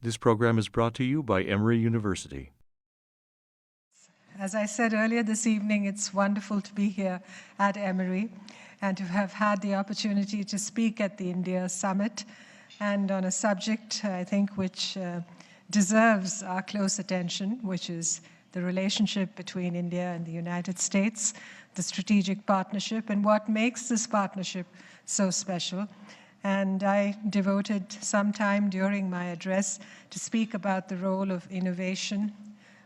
This program is brought to you by Emory University. As I said earlier this evening, it's wonderful to be here at Emory and to have had the opportunity to speak at the India Summit and on a subject, I think, which deserves our close attention, which is the relationship between India and the United States, the strategic partnership, and what makes this partnership so special. And I devoted some time during my address to speak about the role of innovation,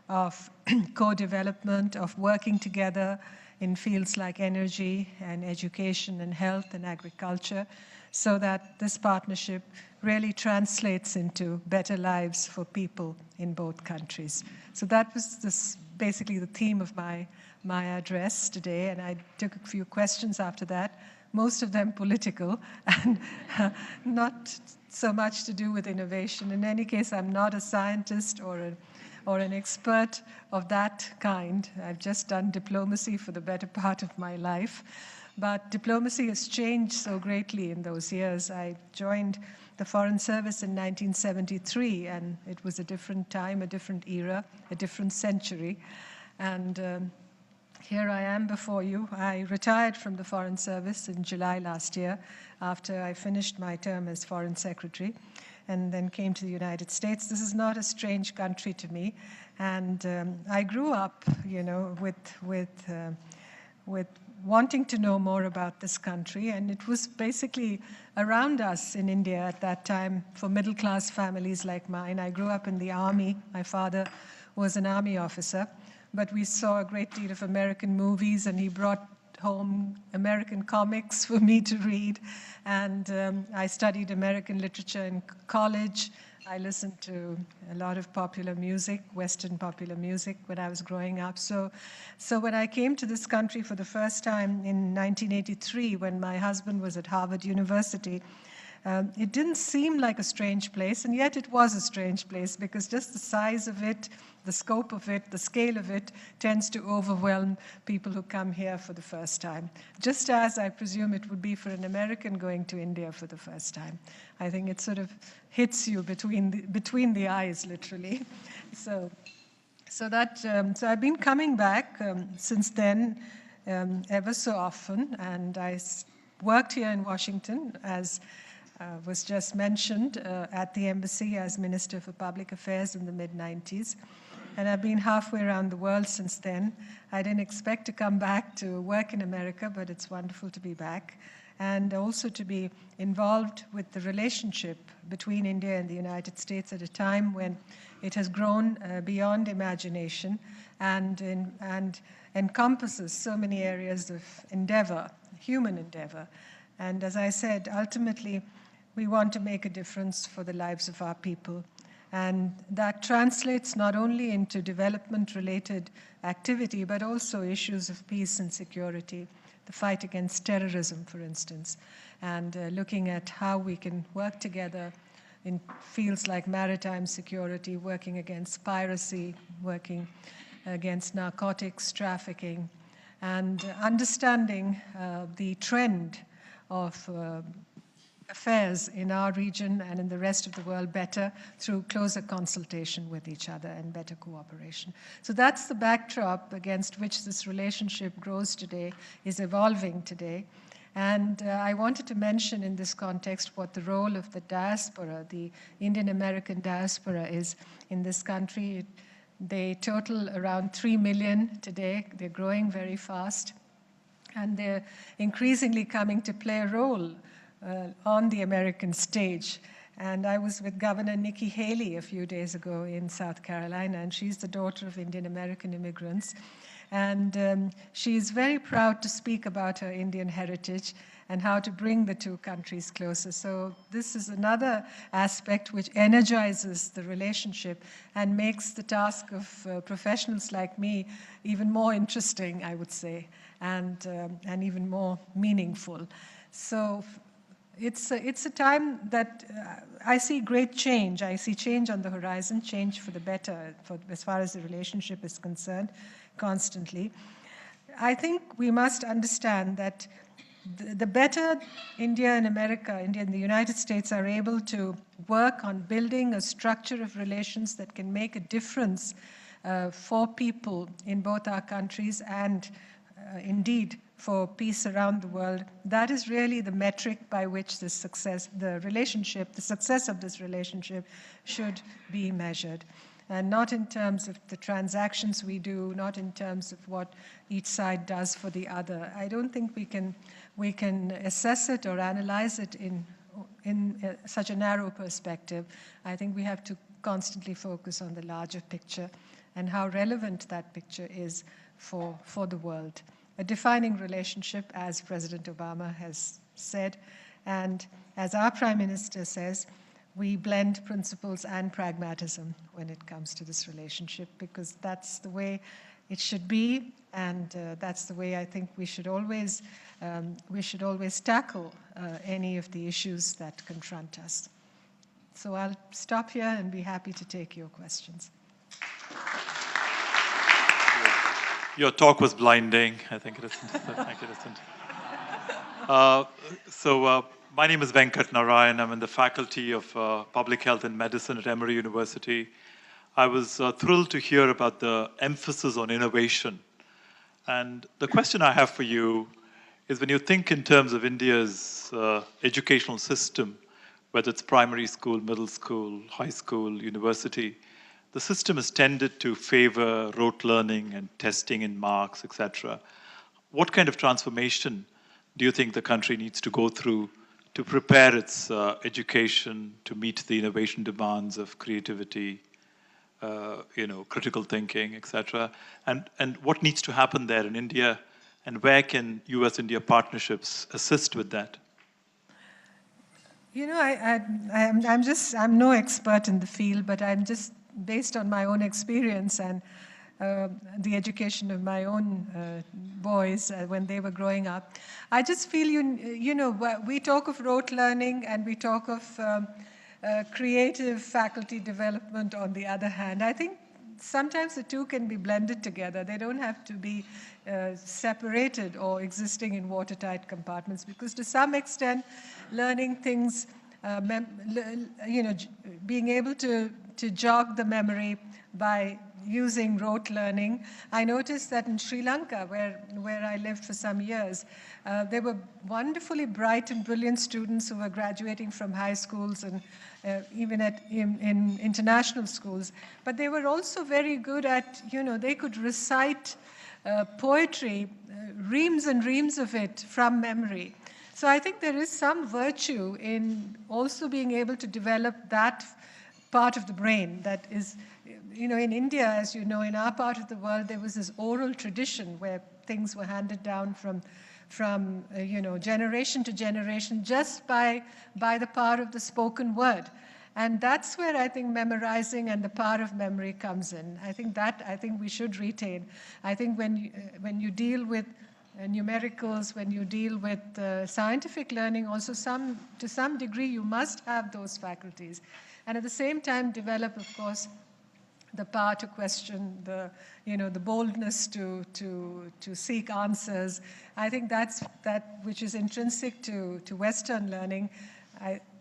of co-development, of working together in fields like energy and education and health and agriculture, so that this partnership really translates into better lives for people in both countries. So that was basically the theme of my address today, and I took a few questions after that, most of them political and not so much to do with innovation. In any case, I'm not a scientist or an expert of that kind. I've just done diplomacy for the better part of my life. But diplomacy has changed so greatly in those years. I joined the Foreign Service in 1973, and it was a different time, a different era, a different century. And here I am before you. I retired from the Foreign Service in July last year after I finished my term as Foreign Secretary and then came to the United States. This is not a strange country to me. And I grew up, with wanting to know more about this country. And it was basically around us in India at that time for middle-class families like mine. I grew up in the Army. My father was an Army officer. But we saw a great deal of American movies, and he brought home American comics for me to read. And I studied American literature in college. I listened to a lot of popular music, Western popular music, when I was growing up. So when I came to this country for the first time in 1983, when my husband was at Harvard University, it didn't seem like a strange place, and yet it was a strange place because just the size of it, the scope of it, the scale of it tends to overwhelm people who come here for the first time. Just as I presume it would be for an American going to India for the first time. I think it sort of hits you between the eyes, literally. So I've been coming back since then ever so often, and I worked here in Washington as was just mentioned at the embassy as Minister for Public Affairs in the mid-90s. And I've been halfway around the world since then. I didn't expect to come back to work in America, but it's wonderful to be back. And also to be involved with the relationship between India and the United States at a time when it has grown beyond imagination and encompasses so many areas of endeavor, human endeavor. And as I said, ultimately, we want to make a difference for the lives of our people. And that translates not only into development-related activity, but also issues of peace and security, the fight against terrorism, for instance, and looking at how we can work together in fields like maritime security, working against piracy, working against narcotics trafficking, and understanding the trend of affairs in our region and in the rest of the world better through closer consultation with each other and better cooperation. So that's the backdrop against which this relationship grows today, is evolving today. And I wanted to mention in this context what the role of the diaspora, the Indian American diaspora, is in this country. They total around 3 million today. They're growing very fast. And they're increasingly coming to play a role on the American stage. And I was with Governor Nikki Haley a few days ago in South Carolina, and she's the daughter of Indian American immigrants. And she's very proud to speak about her Indian heritage and how to bring the two countries closer. So this is another aspect which energizes the relationship and makes the task of professionals like me even more interesting, I would say, and even more meaningful. So it's a time that I see great change. I see change on the horizon, change for the better as far as the relationship is concerned, constantly. I think we must understand that the better India and America, India and the United States are able to work on building a structure of relations that can make a difference for people in both our countries and indeed for peace around the world, that is really the metric by which the success of this relationship should be measured. And not in terms of the transactions we do, not in terms of what each side does for the other. I don't think we can assess it or analyze it in such a narrow perspective. I think we have to constantly focus on the larger picture and how relevant that picture is for the world. A defining relationship, as President Obama has said, and as our Prime Minister says, we blend principles and pragmatism when it comes to this relationship, because that's the way it should be, and that's the way I think we should always tackle any of the issues that confront us. So I'll stop here and be happy to take your questions. Your talk was blinding. I think it isn't. Thank you, isn't. My name is Venkat Narayan. I'm in the Faculty of Public Health and Medicine at Emory University. I was thrilled to hear about the emphasis on innovation. And the question I have for you is, when you think in terms of India's educational system, whether it's primary school, middle school, high school, university, the system has tended to favor rote learning and testing in marks, etc. What kind of transformation do you think the country needs to go through to prepare its education to meet the innovation demands of creativity, critical thinking, etc.? And what needs to happen there in India, and where can US-India partnerships assist with that? You know, I'm no expert in the field, but I'm just based on my own experience and the education of my own boys when they were growing up. I just feel, we talk of rote learning and we talk of creative faculty development on the other hand. I think sometimes the two can be blended together. They don't have to be separated or existing in watertight compartments, because to some extent, learning things, being able to jog the memory by using rote learning. I noticed that in Sri Lanka, where I lived for some years, there were wonderfully bright and brilliant students who were graduating from high schools and even in international schools. But they were also very good at, they could recite poetry, reams and reams of it from memory. So I think there is some virtue in also being able to develop that part of the brain that is, in India, as you know, in our part of the world, there was this oral tradition where things were handed down from generation to generation just by the power of the spoken word. And that's where I think memorizing and the power of memory comes in. I think we should retain. I think when you deal with numericals, when you deal with scientific learning, also to some degree you must have those faculties. And at the same time develop, of course, the power to question, the boldness to seek answers. I think that's that which is intrinsic to Western learning.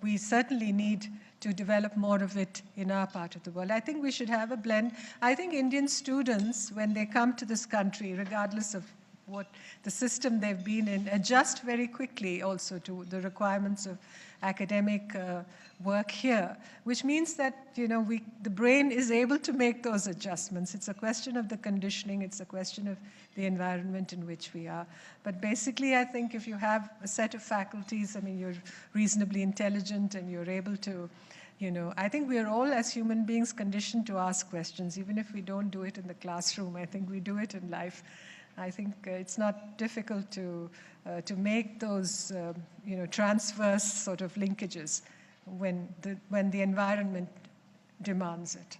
We certainly need to develop more of it in our part of the world. I think we should have a blend. I think Indian students, when they come to this country, regardless of what the system they've been in, adjust very quickly also to the requirements of academic work here, which means that the brain is able to make those adjustments. It's a question of the conditioning, it's a question of the environment in which we are. But basically, I think if you have a set of faculties, you're reasonably intelligent and you're able to, I think we are all as human beings conditioned to ask questions, even if we don't do it in the classroom. I think we do it in life. I think it's not difficult to make those transverse sort of linkages when the environment demands it.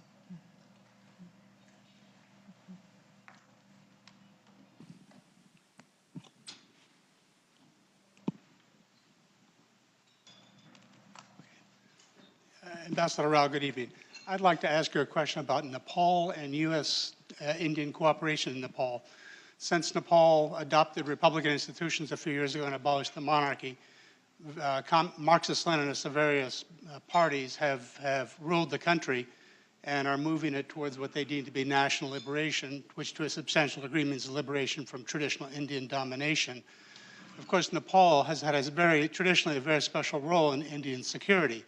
Ambassador Rao, good evening. I'd like to ask you a question about Nepal and U.S.-Indian cooperation in Nepal. Since Nepal adopted republican institutions a few years ago and abolished the monarchy, Marxist-Leninists of various parties have ruled the country and are moving it towards what they deem to be national liberation, which to a substantial degree means liberation from traditional Indian domination. Of course, Nepal has had traditionally a very special role in Indian security,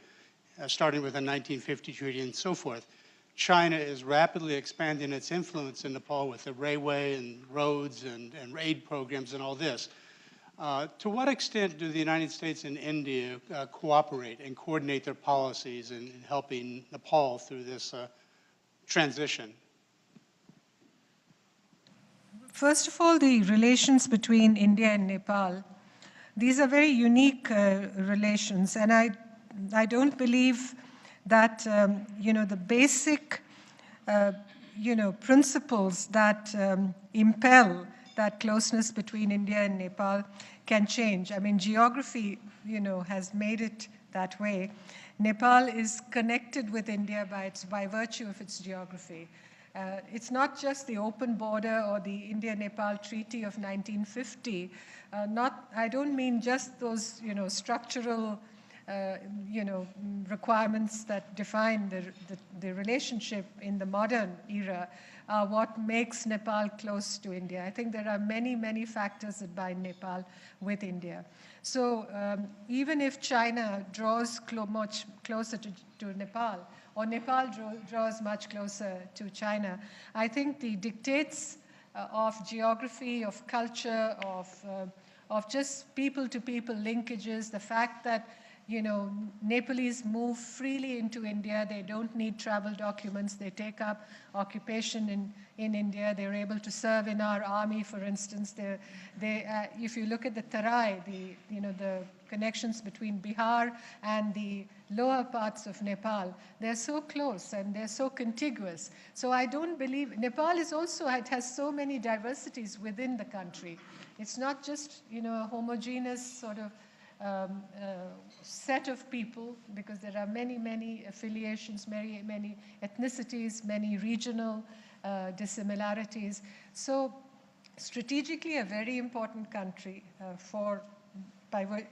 starting with the 1950 treaty and so forth. China is rapidly expanding its influence in Nepal with the railway and roads and aid programs and all this. To what extent do the United States and India cooperate and coordinate their policies in helping Nepal through this transition? First of all, the relations between India and Nepal, these are very unique relations, and I don't believe that the basic principles that impel that closeness between India and Nepal can change. I mean, geography, has made it that way. Nepal is connected with India by virtue of its geography. It's not just the open border or the India-Nepal Treaty of 1950. I don't mean just those, structural, requirements that define the relationship in the modern era are what makes Nepal close to India. I think there are many, many factors that bind Nepal with India. So even if China draws much closer to Nepal, or Nepal draws much closer to China, I think the dictates of geography, of culture, of just people-to-people linkages, the fact that Nepalese move freely into India. They don't need travel documents. They take up occupation in India. They're able to serve in our army, for instance. If you look at the Tarai, the connections between Bihar and the lower parts of Nepal, they're so close and they're so contiguous. So I don't believe Nepal is also, it has so many diversities within the country. It's not just a homogeneous sort of set of people, because there are many, many affiliations, many, many ethnicities, many regional dissimilarities. So strategically a very important country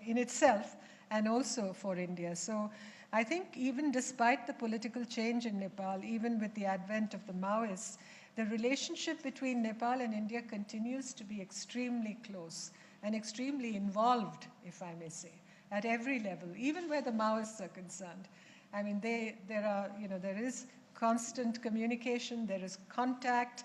in itself and also for India. So I think even despite the political change in Nepal, even with the advent of the Maoists, the relationship between Nepal and India continues to be extremely close and extremely involved, if I may say, at every level, even where the Maoists are concerned. I mean, there is constant communication, there is contact.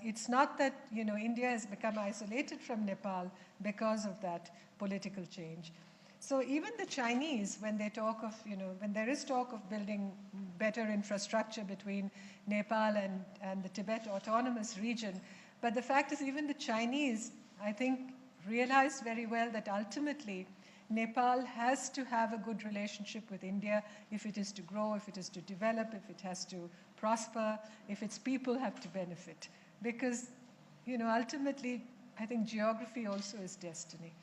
It's not that, India has become isolated from Nepal because of that political change. So even the Chinese, when they talk of, when there is talk of building better infrastructure between Nepal and the Tibet Autonomous Region, but the fact is even the Chinese, I think, realized very well that ultimately Nepal has to have a good relationship with India if it is to grow, if it is to develop, if it has to prosper, if its people have to benefit. Because, ultimately, I think geography also is destiny.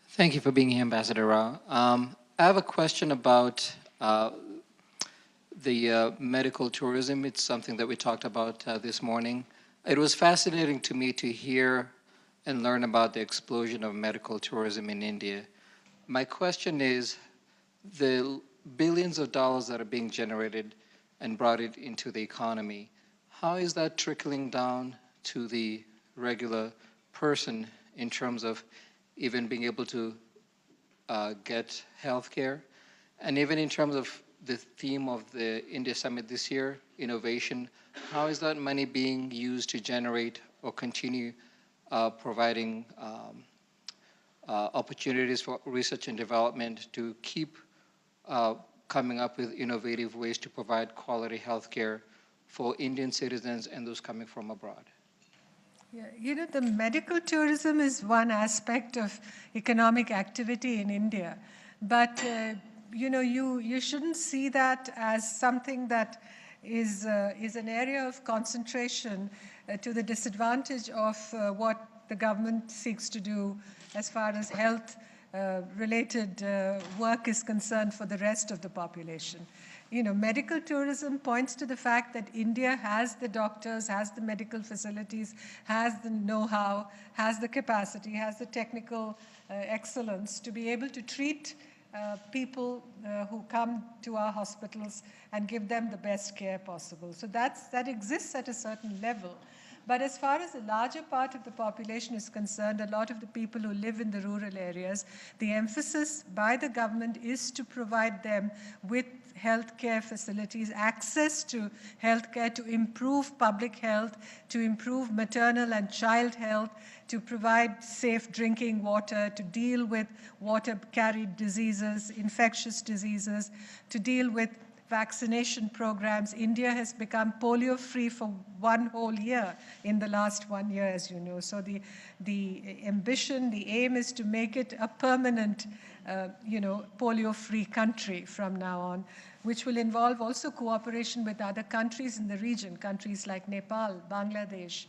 Thank you for being here, Ambassador Rao. I have a question about the medical tourism. It's something that we talked about this morning. It was fascinating to me to hear and learn about the explosion of medical tourism in India. My question is, the billions of dollars that are being generated and brought into the economy, how is that trickling down to the regular person in terms of even being able to get health care? And even in terms of the theme of the India Summit this year, innovation, how is that money being used to generate or continue providing opportunities for research and development to keep coming up with innovative ways to provide quality health care for Indian citizens and those coming from abroad? Yeah, the medical tourism is one aspect of economic activity in India. But, you shouldn't see that as something that is an area of concentration to the disadvantage of what the government seeks to do as far as health related work is concerned for the rest of the population. You know, medical tourism points to the fact that India has the doctors, has the medical facilities, has the know-how, has the capacity, has the technical excellence to be able to treat people who come to our hospitals and give them the best care possible. So that exists at a certain level. But as far as the larger part of the population is concerned, a lot of the people who live in the rural areas, the emphasis by the government is to provide them with healthcare facilities, access to healthcare, to improve public health, to improve maternal and child health, to provide safe drinking water, to deal with water-carried diseases, infectious diseases, to deal with vaccination programs. India has become polio-free for one whole year in the last 1 year, as you know. So the ambition, the aim is to make it a permanent, polio-free country from now on, which will involve also cooperation with other countries in the region, countries like Nepal, Bangladesh,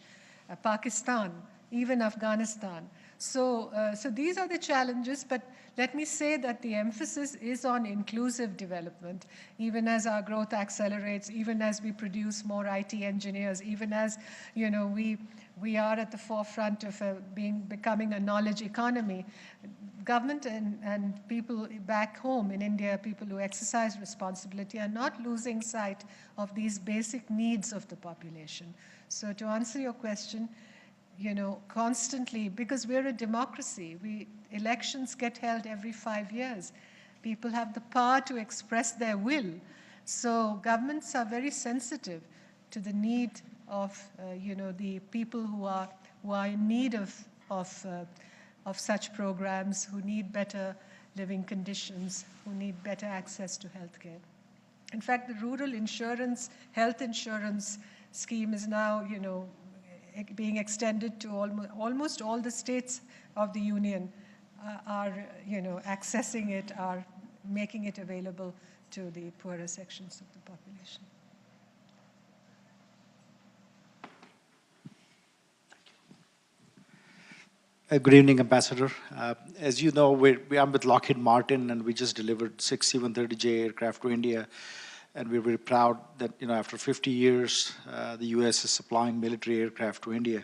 Pakistan, even Afghanistan. So these are the challenges, but let me say that the emphasis is on inclusive development, even as our growth accelerates, even as we produce more IT engineers, even as, you know, we are at the forefront of becoming a knowledge economy. Government and people back home in India, people who exercise responsibility, are not losing sight of these basic needs of the population. So to answer your question, you know, constantly, because we're a democracy, elections get held every 5 years. People have the power to express their will. So governments are very sensitive to the need of, the people who are in need of such programs, who need better living conditions, who need better access to healthcare. In fact, the rural insurance, health insurance scheme is now, being extended to almost all the states of the union are, accessing it, are making it available to the poorer sections of the population. Good evening, Ambassador. As you know, I'm with Lockheed Martin, and we just delivered 6 C-130J aircraft to India. And we're very proud that, after 50 years, the U.S. is supplying military aircraft to India.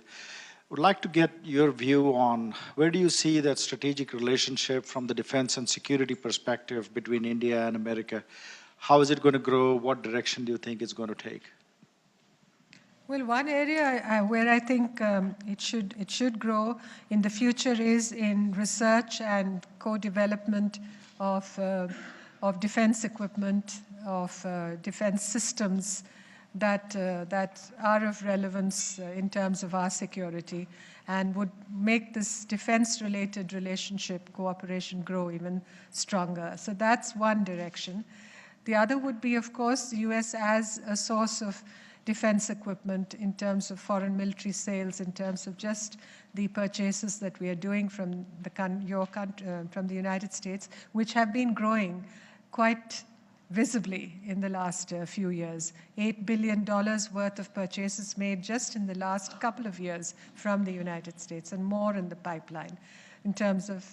Would like to get your view on where do you see that strategic relationship from the defense and security perspective between India and America? How is it going to grow? What direction do you think it's going to take? Well, one area where I think it should grow in the future is in research and co-development of defense equipment, of defense systems that are of relevance in terms of our security, and would make this defense-related relationship, cooperation, grow even stronger. So that's one direction. The other would be, of course, the U.S. as a source of defense equipment in terms of foreign military sales, in terms of just the purchases that we are doing from from the United States, which have been growing quite visibly in the last few years. $8 billion worth of purchases made just in the last couple of years from the United States, and more in the pipeline in terms of,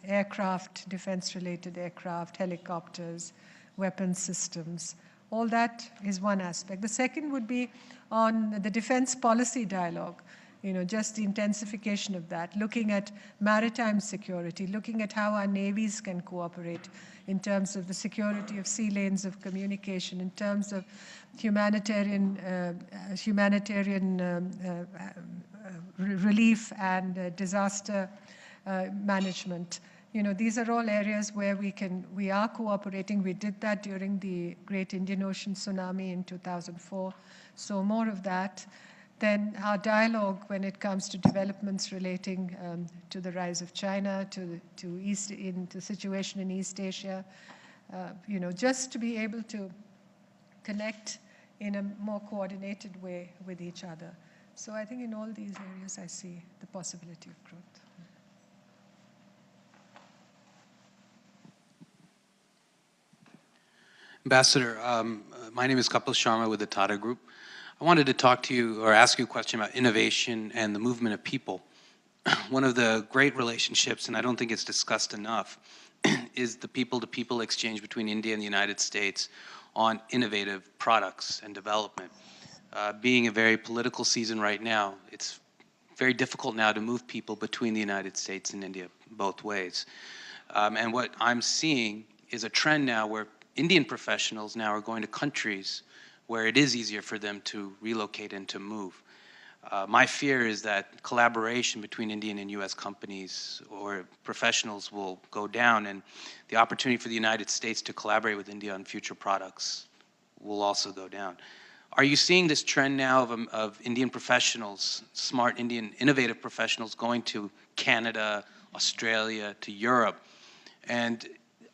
aircraft, defense-related aircraft, helicopters, weapons systems. All that is one aspect. The second would be on the defense policy dialogue, just the intensification of that, looking at maritime security, looking at how our navies can cooperate in terms of the security of sea lanes of communication, in terms of humanitarian relief and disaster management. These are all areas where we are cooperating. We did that during the Great Indian Ocean Tsunami in 2004. So more of that. Then our dialogue when it comes to developments relating to the rise of China, to the situation in East Asia, just to be able to connect in a more coordinated way with each other. So I think in all these areas I see the possibility of growth. Ambassador, my name is Kapil Sharma with the Tata Group. I wanted to talk to you or ask you a question about innovation and the movement of people. one of the great relationships, and I don't think it's discussed enough, is the people-to-people exchange between India and the United States on innovative products and development. Being a very political season right now, it's very difficult now to move people between the United States and India both ways. And what I'm seeing is a trend now where Indian professionals now are going to countries where it is easier for them to relocate and to move. My fear is that collaboration between Indian and US companies or professionals will go down, and the opportunity for the United States to collaborate with India on future products will also go down. Are you seeing this trend now of Indian professionals, smart Indian innovative professionals going to Canada, Australia, to Europe? And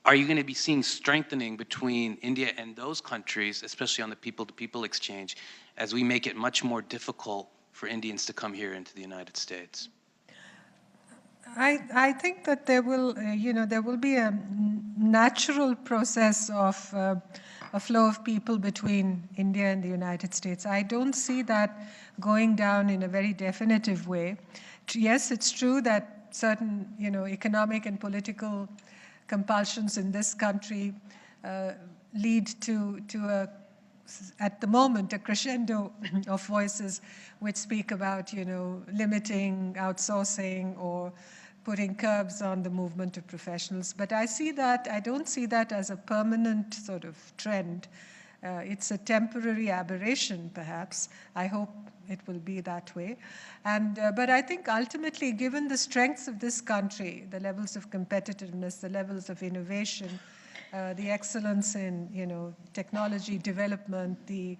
are you going to be seeing strengthening between India and those countries, especially on the people-to-people exchange, as we make it much more difficult for Indians to come here into the United States? I think that there will, there will be a natural process of a flow of people between India and the United States. I don't see that going down in a very definitive way. Yes, it's true that certain, economic and political compulsions in this country lead to at the moment, a crescendo of voices which speak about, limiting, outsourcing, or putting curbs on the movement of professionals. But I don't see that as a permanent sort of trend. It's a temporary aberration, perhaps. I hope it will be that way. But I think ultimately, given the strengths of this country, the levels of competitiveness, the levels of innovation, the excellence in technology development, the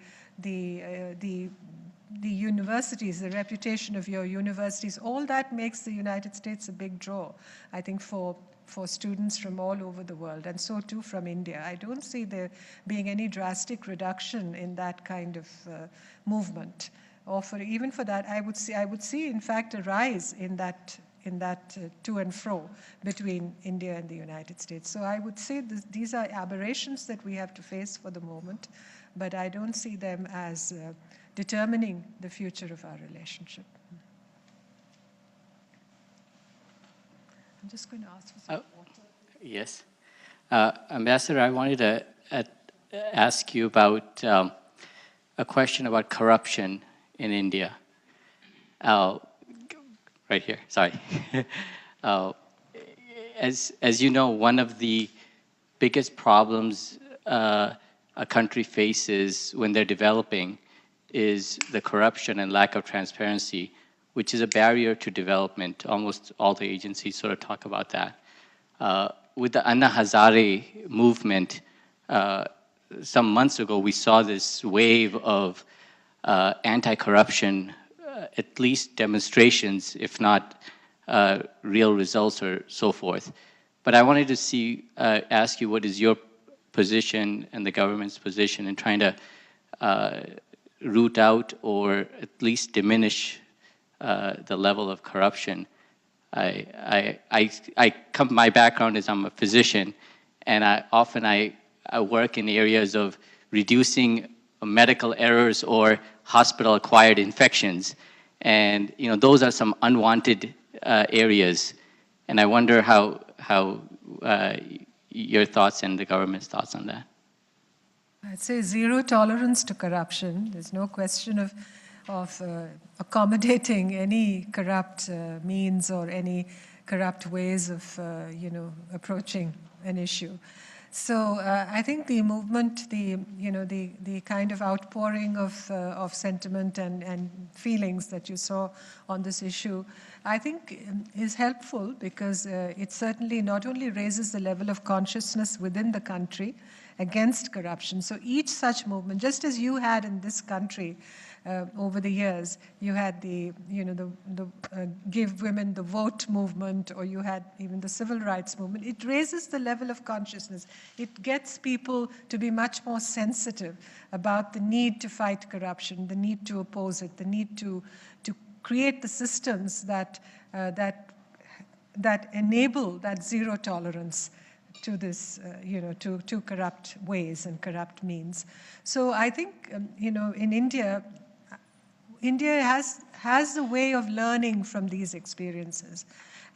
universities, the reputation of your universities, all that makes the United States a big draw, I think, for students from all over the world, and so too from India. I don't see there being any drastic reduction in that kind of movement, or even for that, I would see in fact a rise in that to and fro between India and the United States. So I would say these are aberrations that we have to face for the moment, but I don't see them as determining the future of our relationship. I'm just going to ask for some water. Yes. Ambassador, I wanted to ask you about a question about corruption in India. Right here, sorry. As you know, one of the biggest problems a country faces when they're developing is the corruption and lack of transparency, which is a barrier to development. Almost all the agencies sort of talk about that. With the Anna Hazare movement, some months ago, we saw this wave of anti-corruption, at least demonstrations, if not real results or so forth. But I wanted to ask you, what is your position and the government's position in trying to root out or at least diminish the level of corruption? My background is I'm a physician, and I work in areas of reducing medical errors or hospital-acquired infections, and those are some unwanted areas. And I wonder how your thoughts and the government's thoughts on that. I'd say zero tolerance to corruption. There's no question of accommodating any corrupt means or any corrupt ways of approaching an issue. So I think the movement, the kind of outpouring of sentiment and feelings that you saw on this issue, I think is helpful, because it certainly not only raises the level of consciousness within the country against corruption. So each such movement, just as you had in this country over the years, you had the Give Women the Vote movement, or you had even the civil rights movement. It raises the level of consciousness. It gets people to be much more sensitive about the need to fight corruption, the need to oppose it, the need to create the systems that enable that zero tolerance to this, to corrupt ways and corrupt means. So I think, in India, India has a way of learning from these experiences.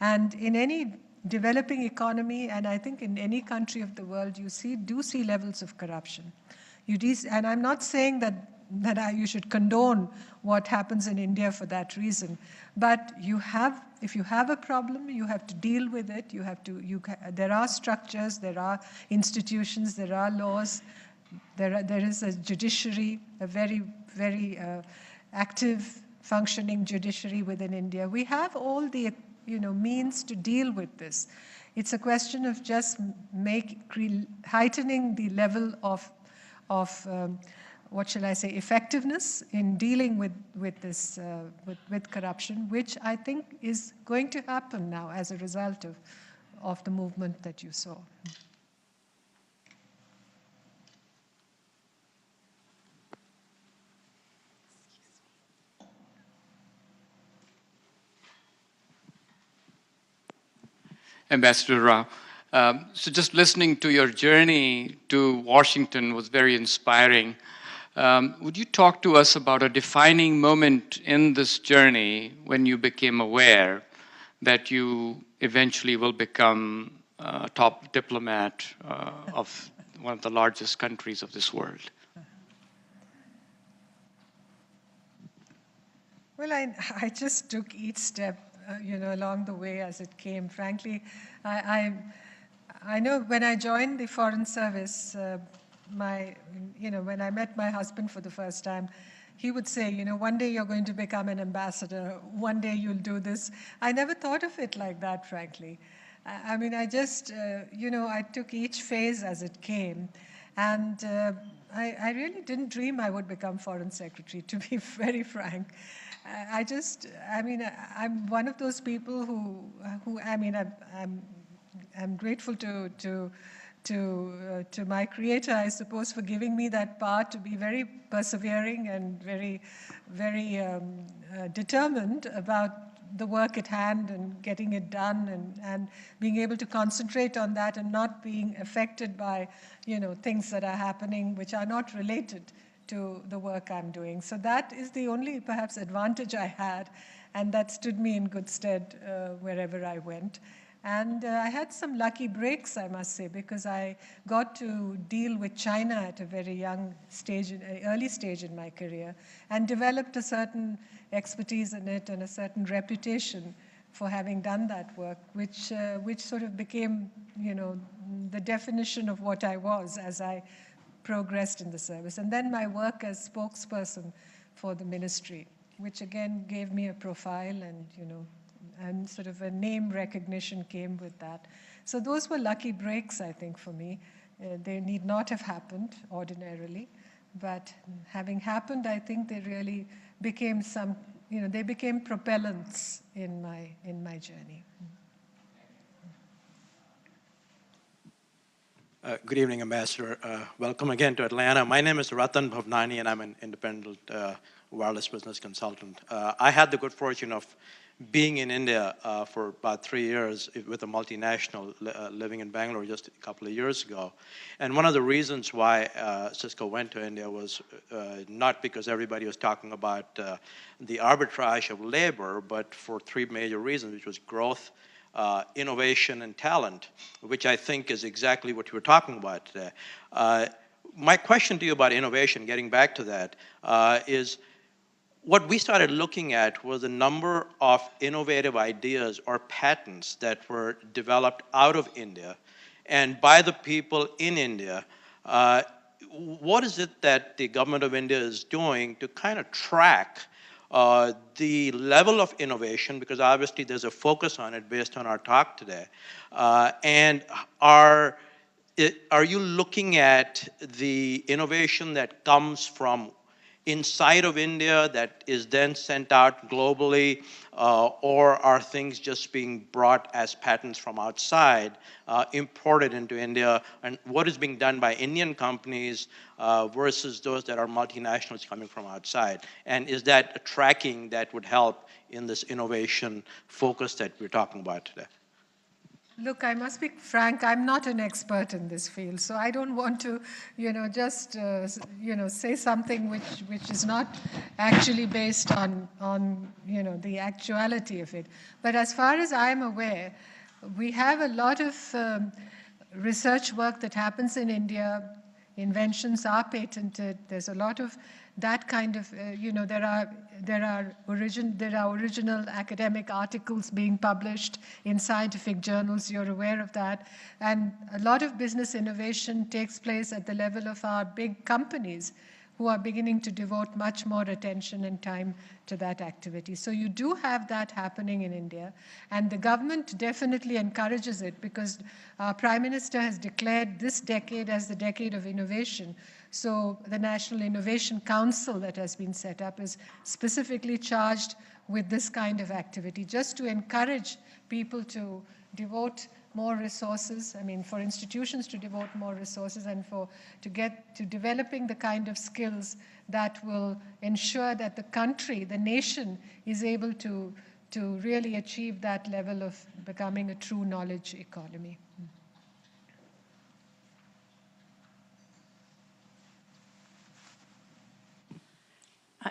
And in any developing economy, and I think in any country of the world, you do see levels of corruption. And I'm not saying that you should condone what happens in India for that reason, but if you have a problem, you have to deal with it. There are structures, there are institutions, there are laws, there is a judiciary, a very, very active, functioning judiciary within India. We have all the means to deal with this. It's a question of just heightening the level of what shall I say, effectiveness in dealing with this with corruption, which I think is going to happen now as a result of the movement that you saw. Ambassador Rao. So just listening to your journey to Washington was very inspiring. Would you talk to us about a defining moment in this journey when you became aware that you eventually will become a top diplomat of one of the largest countries of this world? Well, I just took each step, along the way as it came. Frankly, I know when I joined the Foreign Service, when I met my husband for the first time, he would say, one day you're going to become an ambassador, one day you'll do this. I never thought of it like that, frankly. I mean, I just, I took each phase as it came. And I really didn't dream I would become Foreign Secretary, to be very frank. I'm one of those people who I'm grateful to my Creator, I suppose, for giving me that power to be very persevering and very, very determined about the work at hand and getting it done and being able to concentrate on that and not being affected by, things that are happening which are not related to the work I'm doing. So that is the only, perhaps, advantage I had, and that stood me in good stead wherever I went. And I had some lucky breaks, I must say, because I got to deal with China at a very young stage, early stage in my career, and developed a certain expertise in it and a certain reputation for having done that work, which sort of became, the definition of what I was as I progressed in the service. And then my work as spokesperson for the ministry, which again gave me a profile and sort of a name recognition came with that. So those were lucky breaks, I think, for me. They need not have happened ordinarily, but having happened, I think they really became they became propellants in my journey. Good evening, Ambassador. Welcome again to Atlanta. My name is Ratan Bhavnani, and I'm an independent wireless business consultant. I had the good fortune of being in India for about 3 years with a multinational living in Bangalore just a couple of years ago. And one of the reasons why Cisco went to India was not because everybody was talking about the arbitrage of labor, but for 3 major reasons, which was growth, innovation, and talent, which I think is exactly what you were talking about today. My question to you about innovation, getting back to that, is what we started looking at was a number of innovative ideas or patents that were developed out of India and by the people in India. What is it that the government of India is doing to kind of track the level of innovation, because obviously there's a focus on it based on our talk today, and are you looking at the innovation that comes from inside of India that is then sent out globally, or are things just being brought as patents from outside, imported into India? And what is being done by Indian companies versus those that are multinationals coming from outside? And is that a tracking that would help in this innovation focus that we're talking about today? Look, I must be frank, I'm not an expert in this field, so I don't want to, just, say something which is not actually based on the actuality of it. But as far as I'm aware, we have a lot of research work that happens in India. Inventions are patented. There's a lot of that kind of, there are original academic articles being published in scientific journals. You're aware of that. And a lot of business innovation takes place at the level of our big companies, who are beginning to devote much more attention and time to that activity. So you do have that happening in India, and the government definitely encourages it, because our Prime Minister has declared this decade as the decade of innovation. So the National Innovation Council that has been set up is specifically charged with this kind of activity, just to encourage people to devote more resources, for institutions to devote more resources, and to get to developing the kind of skills that will ensure that the country, the nation, is able to really achieve that level of becoming a true knowledge economy.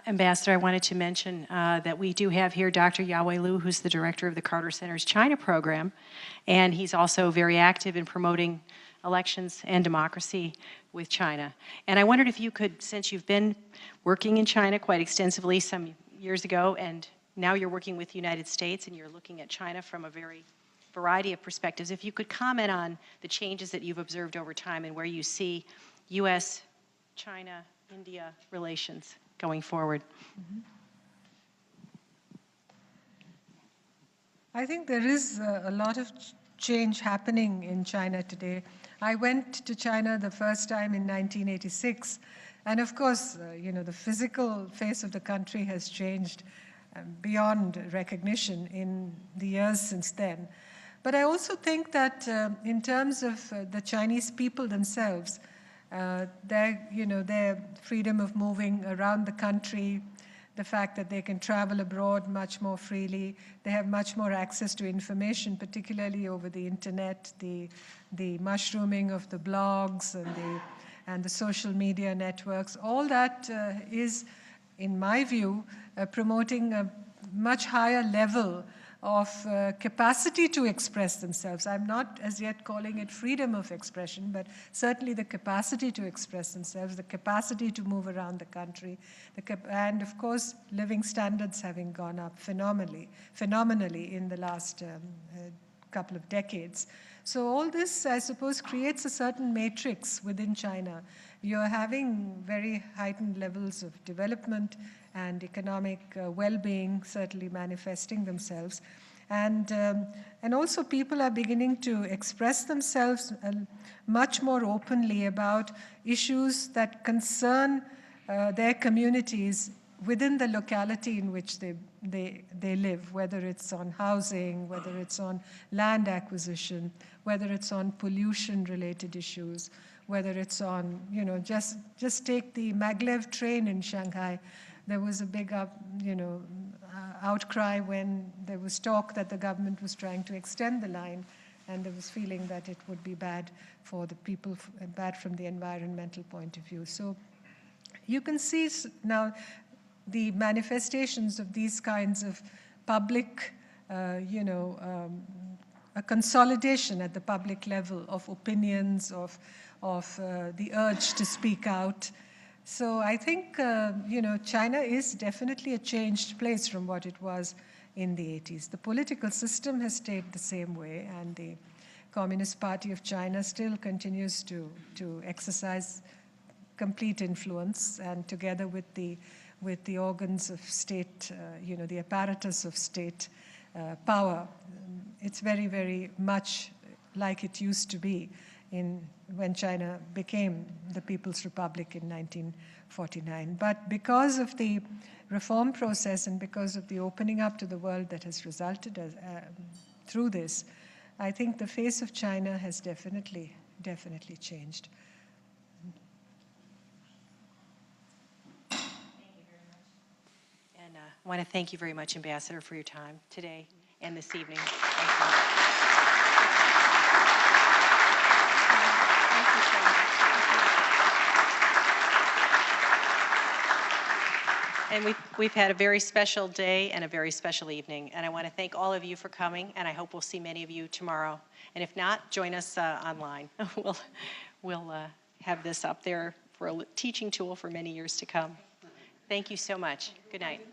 Ambassador, I wanted to mention that we do have here Dr. Yawei Liu, who's the director of the Carter Center's China program, and he's also very active in promoting elections and democracy with China. And I wondered if you could, since you've been working in China quite extensively some years ago, and now you're working with the United States and you're looking at China from a very variety of perspectives, if you could comment on the changes that you've observed over time and where you see U.S., China, India relations going forward. Mm-hmm. I think there is a lot of change happening in China today. I went to China the first time in 1986, and of course, the physical face of the country has changed beyond recognition in the years since then. But I also think that in terms of the Chinese people themselves, their freedom of moving around the country, the fact that they can travel abroad much more freely, they have much more access to information, particularly over the internet, the mushrooming of the blogs and the social media networks. All that is, in my view, promoting a much higher level of capacity to express themselves. I'm not as yet calling it freedom of expression, but certainly the capacity to express themselves, the capacity to move around the country, and of course, living standards having gone up phenomenally in the last couple of decades. So all this, I suppose, creates a certain matrix within China. You're having very heightened levels of development and economic well-being certainly manifesting themselves. And also people are beginning to express themselves much more openly about issues that concern their communities within the locality in which they live, whether it's on housing, whether it's on land acquisition, whether it's on pollution-related issues, whether it's on, just take the maglev train in Shanghai. There was a big outcry when there was talk that the government was trying to extend the line, and there was feeling that it would be bad for the people, bad from the environmental point of view. So you can see now the manifestations of these kinds of public, a consolidation at the public level of opinions, of the urge to speak out. So I think, China is definitely a changed place from what it was in the 80s. The political system has stayed the same way, and the Communist Party of China still continues to exercise complete influence, and together with the organs of state, the apparatus of state power, it's very, very much like it used to be when China became the People's Republic in 1949. But because of the reform process and because of the opening up to the world that has resulted through this, I think the face of China has definitely changed. Thank you very much. And I want to thank you very much, Ambassador, for your time today and this evening. Thank you. And we've had a very special day and a very special evening. And I want to thank all of you for coming, and I hope we'll see many of you tomorrow. And if not, join us online. We'll have this up there for a teaching tool for many years to come. Thank you so much. Good night.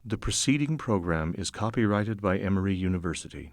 The preceding program is copyrighted by Emory University.